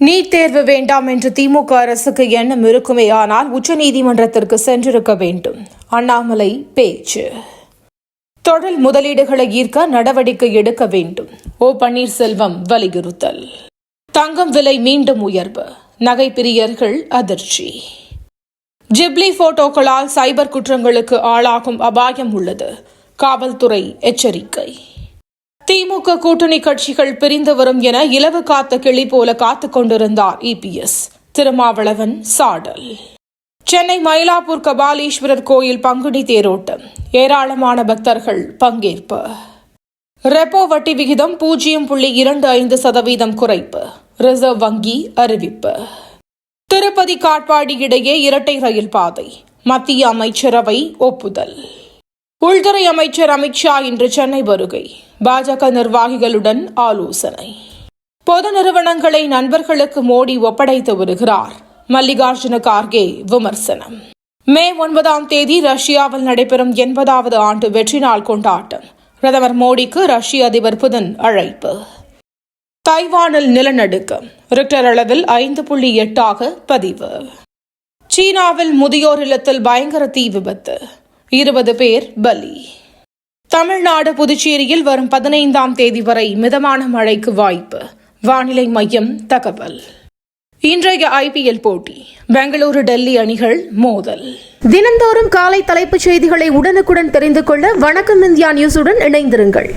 NEET தேர்வு வேண்டாம் என்று திமுக அரசுக்கு எண்ணம் இருக்குமே, ஆனால் உச்சநீதிமன்றத்திற்கு சென்றிருக்க வேண்டும். அண்ணாமலை பேச்சு. தொழில் முதலீடுகளை ஈர்க்க நடவடிக்கை எடுக்க வேண்டும். ஓ பன்னீர்செல்வம் வலியுறுத்தல். தங்கம் விலை மீண்டும் உயர்வு. நகை பிரியர்கள் அதிர்ச்சி. ஜிப்லி போட்டோக்களால் சைபர் குற்றங்களுக்கு ஆளாகும் அபாயம் உள்ளது. காவல்துறை எச்சரிக்கை. திமுக கூட்டணி கட்சிகள் பிரிந்து வரும் என இலவு காத்த கிளி போல காத்துக் கொண்டிருந்தார் இபிஎஸ். திருமாவளவன் சாடல். சென்னை மயிலாப்பூர் கபாலீஸ்வரர் கோயில் பங்குனி தேரோட்டம். ஏராளமான பக்தர்கள் பங்கேற்பு. ரெப்போ வட்டி விகிதம் 0.25% குறைப்பு. ரிசர்வ் வங்கி அறிவிப்பு. திருப்பதி காட்பாடி இடையே இரட்டை ரயில் பாதை. மத்திய அமைச்சரவை ஒப்புதல். உள்துறை அமைச்சர் அமித்ஷா இன்று சென்னை வருகை. பாஜக நிர்வாகிகளுடன் ஆலோசனை. பொது நிறுவனங்களை நண்பர்களுக்கு மோடி ஒப்படைத்து வருகிறார். மல்லிகார்ஜுன கார்கே விமர்சனம். மே 9 ரஷ்யாவில் நடைபெறும் 80வது ஆண்டு வெற்றி நாள் கொண்டாட்டம். பிரதமர் மோடிக்கு ரஷ்ய அதிபர் புதின் அழைப்பு. தைவானில் நிலநடுக்கம். ரிக்டர் அளவில் 5.8 பதிவு. சீனாவில் முதியோர் இல்லத்தில் பயங்கர தீ விபத்து. 20 பேர் பலி. தமிழ்நாடு புதுச்சேரியில் வரும் 15 வரை மிதமான மழைக்கு வாய்ப்பு. வானிலை மையம் தகவல். இன்றைய IPL போட்டி. பெங்களூரு டெல்லி அணிகள் மோதல். தினந்தோறும் காலை தலைப்புச் செய்திகளை உடனுக்குடன் தெரிந்து கொள்ள வணக்கம் இந்தியா நியூஸுடன் இணைந்திருங்கள்.